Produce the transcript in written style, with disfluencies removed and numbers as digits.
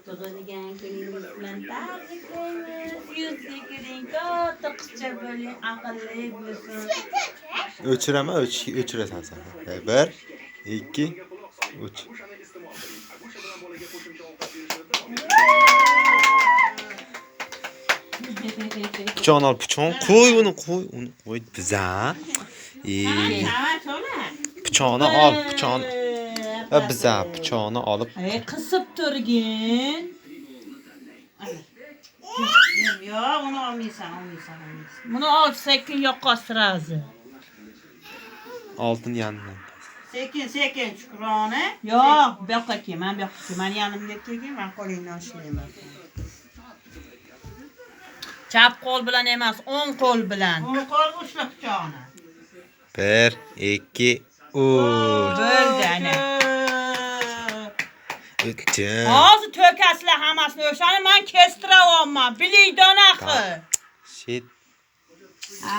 Tug'ilgan kuningiz bilan tabriklaymiz. Yuzli kuning to'tiqcha bo'ling, aqlli bo'lsin. O'chiraman, o'chirasan sen. 1, 2, 3. Pichoqni ol, pichoq qo'y, uni qo'y biza. Pichoqni ol, pichoqni. Va biza pichoqni olib. Qisib turgin. Yo'q, uni olmaysan. Buni ol, sekin yoqqa sirazi. Oltin yandan. Sekin Shukrona. Yo'q, bu yoqqa kel, men bu yoqqa kel. Men yanimga kelgin, men qo'lingni ushlayman. Chap qo'l bilan emas, o'ng qo'l bilan. O'ng qo'l ushla pichoqni. 1, 2, 3. Bo'ldi ana. O'tdi. Hozir to'kasizlar hammasini o'shani men kestirayoman. Bilingdan axir. Shit. Ha,